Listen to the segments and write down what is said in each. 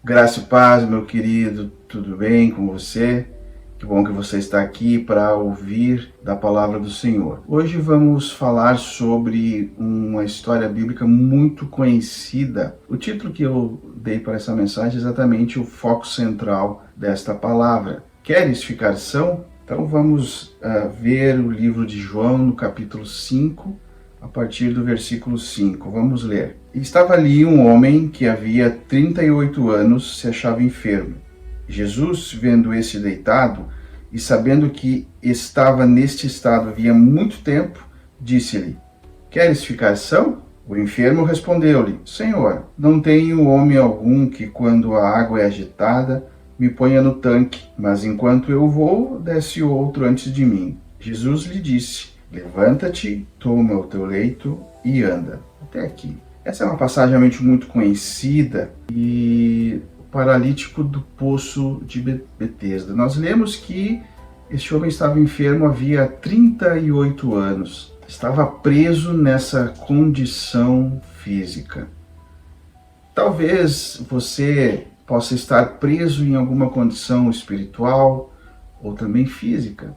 Graça e paz, meu querido, tudo bem com você? Que bom que você está aqui para ouvir da palavra do Senhor. Hoje vamos falar sobre uma história bíblica muito conhecida. O título que eu dei para essa mensagem é exatamente o foco central desta palavra. Queres ficar são? Então vamos ver o livro de João no capítulo 5, a partir do versículo 5. Vamos ler. Estava ali um homem que havia 38 anos se achava enfermo. Jesus, vendo esse deitado e sabendo que estava neste estado havia muito tempo, disse-lhe: Queres ficar são? O enfermo respondeu-lhe: Senhor, não tenho homem algum que, quando a água é agitada, me ponha no tanque, mas enquanto eu vou, desce outro antes de mim. Jesus lhe disse: Levanta-te, toma o teu leito e anda. Até aqui. Essa é uma passagem realmente muito conhecida e o paralítico do poço de Betesda. Nós lemos que este homem estava enfermo havia 38 anos. Estava preso nessa condição física. Talvez você possa estar preso em alguma condição espiritual ou também física.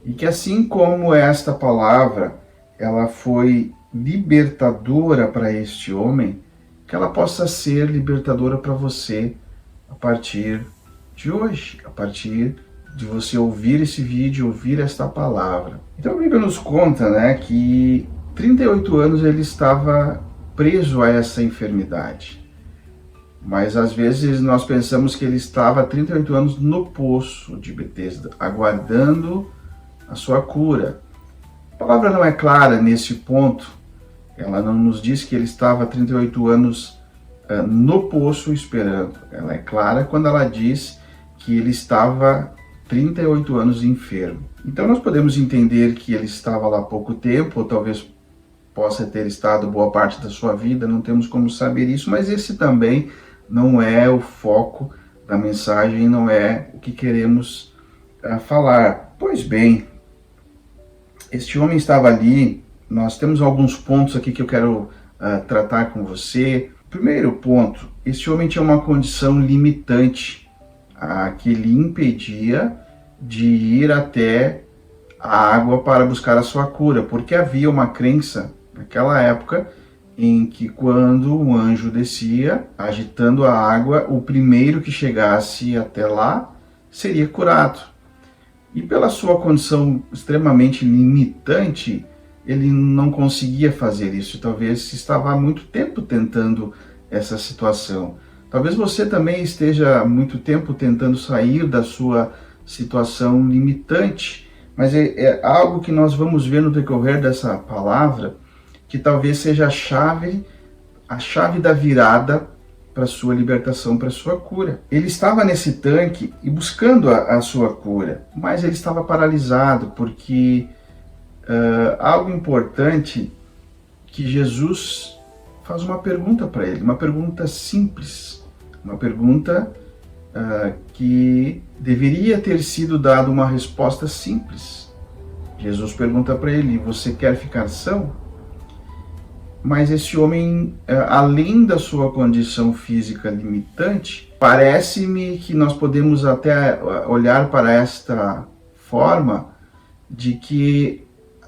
E que assim como esta palavra, ela foi libertadora para este homem, que ela possa ser libertadora para você a partir de hoje, a partir de você ouvir esse vídeo, ouvir esta palavra. Então a Bíblia nos conta, que 38 anos ele estava preso a essa enfermidade. Mas às vezes nós pensamos que ele estava há 38 anos no poço de Betesda, aguardando a sua cura. A palavra não é clara nesse ponto. Ela não nos diz que ele estava há 38 anos no poço esperando. Ela é clara quando ela diz que ele estava 38 anos enfermo. Então nós podemos entender que ele estava lá há pouco tempo, ou talvez possa ter estado boa parte da sua vida, não temos como saber isso, mas esse também não é o foco da mensagem, não é o que queremos falar. Pois bem, este homem estava ali. Nós temos alguns pontos aqui que eu quero tratar com você. Primeiro ponto, este homem tinha uma condição limitante que lhe impedia de ir até a água para buscar a sua cura, porque havia uma crença naquela época em que quando um anjo descia agitando a água, o primeiro que chegasse até lá seria curado. E pela sua condição extremamente limitante, ele não conseguia fazer isso. Talvez estava há muito tempo tentando essa situação. Talvez você também esteja há muito tempo tentando sair da sua situação limitante. Mas é algo que nós vamos ver no decorrer dessa palavra, que talvez seja a chave da virada para a sua libertação, para a sua cura. Ele estava nesse tanque e buscando a sua cura, mas ele estava paralisado, porque algo importante que Jesus faz uma pergunta para ele, uma pergunta simples, uma pergunta que deveria ter sido dada uma resposta simples. Jesus pergunta para ele: você quer ficar são? Mas esse homem, além da sua condição física limitante, parece-me que nós podemos até olhar para esta forma de que,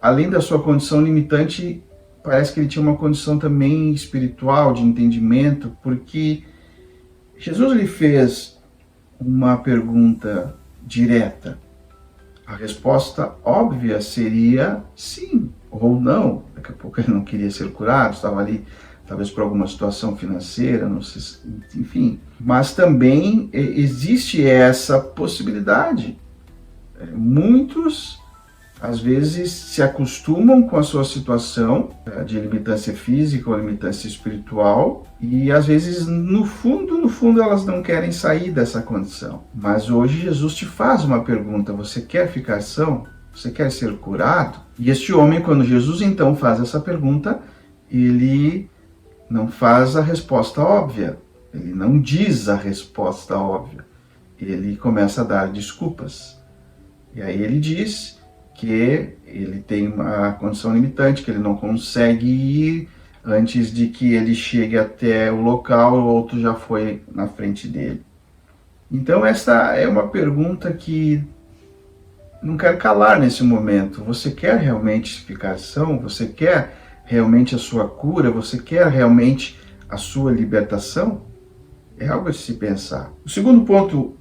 além da sua condição limitante, parece que ele tinha uma condição também espiritual, de entendimento, porque Jesus lhe fez uma pergunta direta. A resposta óbvia seria sim ou não. Daqui a pouco ele não queria ser curado, estava ali talvez por alguma situação financeira, não sei, enfim. Mas também existe essa possibilidade. Muitos, às vezes, se acostumam com a sua situação de limitância física ou limitância espiritual e, às vezes, no fundo, elas não querem sair dessa condição. Mas hoje Jesus te faz uma pergunta: você quer ficar são? Você quer ser curado? E este homem, quando Jesus então faz essa pergunta, ele não faz a resposta óbvia, ele não diz a resposta óbvia, ele começa a dar desculpas. E aí ele diz que ele tem uma condição limitante, que ele não consegue ir antes de que ele chegue até o local, o outro já foi na frente dele. Então essa é uma pergunta que não quero calar nesse momento. Você quer realmente ficar são? Você quer realmente a sua cura? Você quer realmente a sua libertação? É algo a se pensar. O segundo ponto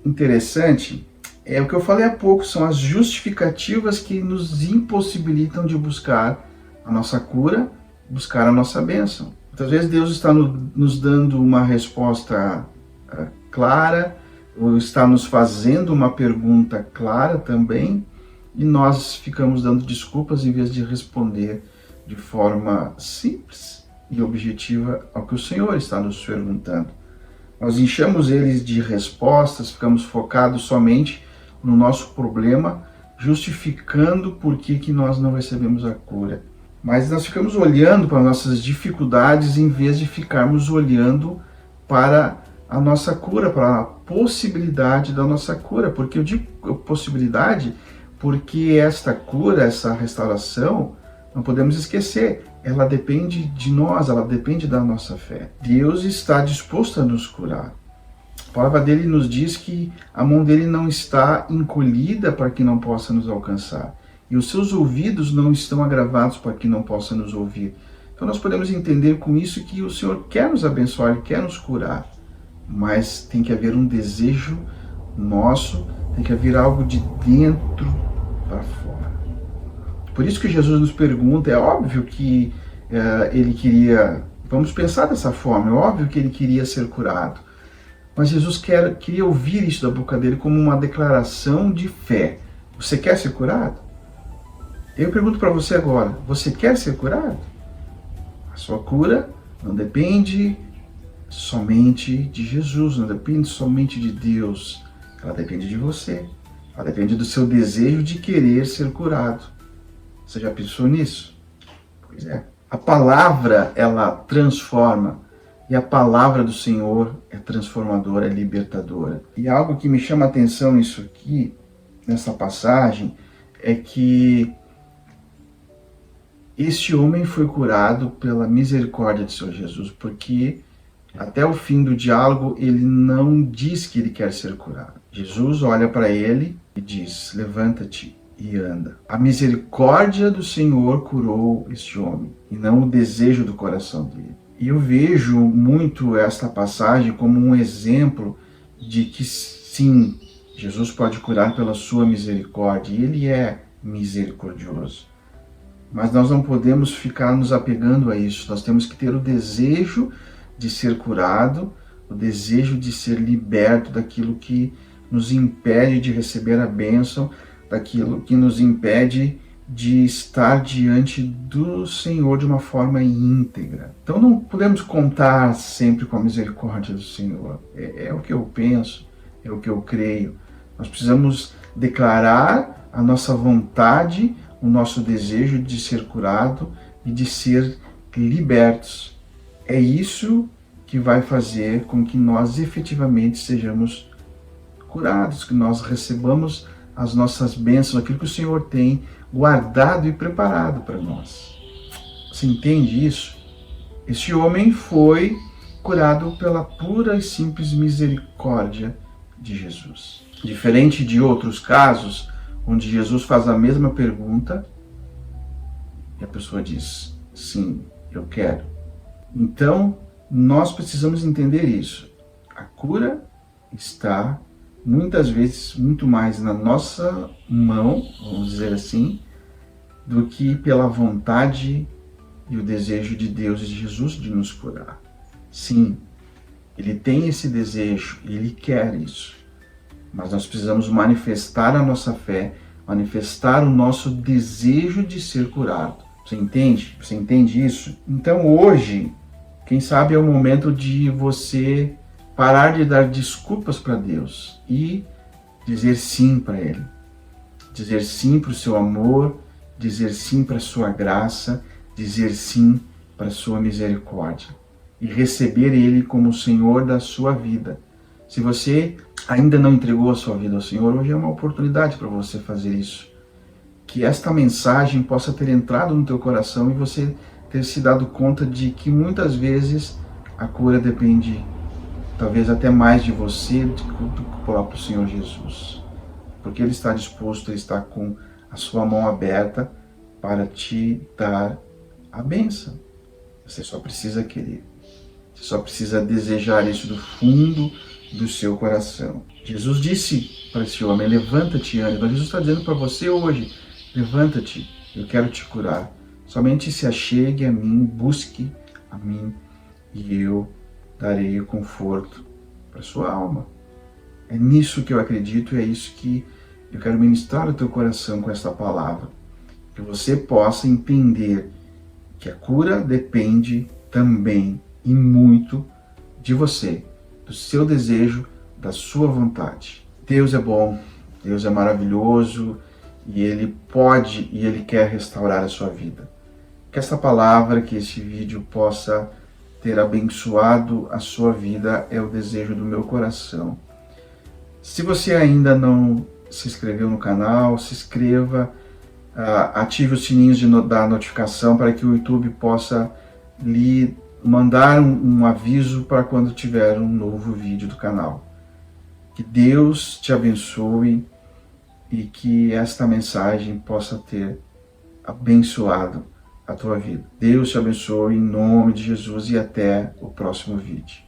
interessante é o que eu falei há pouco, são as justificativas que nos impossibilitam de buscar a nossa cura, buscar a nossa bênção. Muitas vezes Deus está nos dando uma resposta clara, ou está nos fazendo uma pergunta clara também, e nós ficamos dando desculpas em vez de responder de forma simples e objetiva ao que o Senhor está nos perguntando. Nós enchemos eles de respostas, ficamos focados somente no nosso problema, justificando por que nós não recebemos a cura. Mas nós ficamos olhando para nossas dificuldades em vez de ficarmos olhando para a nossa cura, para a possibilidade da nossa cura. Porque eu digo possibilidade porque esta cura, essa restauração, não podemos esquecer, ela depende de nós, ela depende da nossa fé. Deus está disposto a nos curar. A palavra dele nos diz que a mão dele não está encolhida para que não possa nos alcançar. E os seus ouvidos não estão agravados para que não possa nos ouvir. Então nós podemos entender com isso que o Senhor quer nos abençoar, Ele quer nos curar. Mas tem que haver um desejo nosso, tem que haver algo de dentro para fora. Por isso que Jesus nos pergunta, é óbvio que ele queria, vamos pensar dessa forma, é óbvio que ele queria ser curado. Mas Jesus queria ouvir isso da boca dele como uma declaração de fé. Você quer ser curado? Eu pergunto para você agora, você quer ser curado? A sua cura não depende somente de Jesus, não depende somente de Deus. Ela depende de você. Ela depende do seu desejo de querer ser curado. Você já pensou nisso? Pois é. A palavra, ela transforma. E a palavra do Senhor é transformadora, é libertadora. E algo que me chama a atenção nisso aqui, nessa passagem, é que este homem foi curado pela misericórdia de Senhor Jesus, porque até o fim do diálogo ele não diz que ele quer ser curado. Jesus olha para ele e diz, levanta-te e anda. A misericórdia do Senhor curou este homem, e não o desejo do coração dele. E eu vejo muito esta passagem como um exemplo de que sim, Jesus pode curar pela sua misericórdia, e Ele é misericordioso. Mas nós não podemos ficar nos apegando a isso, nós temos que ter o desejo de ser curado, o desejo de ser liberto daquilo que nos impede de receber a bênção, daquilo que nos impede de estar diante do Senhor de uma forma íntegra. Então não podemos contar sempre com a misericórdia do Senhor. É o que eu penso, é o que eu creio. Nós precisamos declarar a nossa vontade, o nosso desejo de ser curado e de ser libertos. É isso que vai fazer com que nós efetivamente sejamos curados, que nós recebamos as nossas bênçãos, aquilo que o Senhor tem guardado e preparado para nós. Você entende isso? Este homem foi curado pela pura e simples misericórdia de Jesus. Diferente de outros casos, onde Jesus faz a mesma pergunta e a pessoa diz, sim, eu quero. Então, nós precisamos entender isso. A cura está muitas vezes muito mais na nossa mão, vamos dizer assim, do que pela vontade e o desejo de Deus e de Jesus de nos curar. Sim, Ele tem esse desejo, Ele quer isso, mas nós precisamos manifestar a nossa fé, manifestar o nosso desejo de ser curado. Você entende? Você entende isso? Então hoje, quem sabe é o momento de você parar de dar desculpas para Deus e dizer sim para Ele. Dizer sim para o seu amor, dizer sim para a sua graça, dizer sim para a sua misericórdia. E receber Ele como o Senhor da sua vida. Se você ainda não entregou a sua vida ao Senhor, hoje é uma oportunidade para você fazer isso. Que esta mensagem possa ter entrado no teu coração e você ter se dado conta de que muitas vezes a cura depende, talvez até mais de você do que do próprio Senhor Jesus. Porque Ele está disposto, Ele está com a sua mão aberta para te dar a bênção. Você só precisa querer. Você só precisa desejar isso do fundo do seu coração. Jesus disse para esse homem, levanta-te e anda. Então Jesus está dizendo para você hoje, levanta-te, eu quero te curar. Somente se achegue a mim, busque a mim e eu darei o conforto para a sua alma. É nisso que eu acredito e é isso que eu quero ministrar no teu coração com esta palavra. Que você possa entender que a cura depende também e muito de você, do seu desejo, da sua vontade. Deus é bom, Deus é maravilhoso e Ele pode e Ele quer restaurar a sua vida. Que esta palavra, que esse vídeo possa ter abençoado a sua vida é o desejo do meu coração. Se você ainda não se inscreveu no canal, se inscreva, ative os sininhos da notificação para que o YouTube possa lhe mandar um aviso para quando tiver um novo vídeo do canal. Que Deus te abençoe e que esta mensagem possa ter abençoado a tua vida. Deus te abençoe em nome de Jesus e até o próximo vídeo.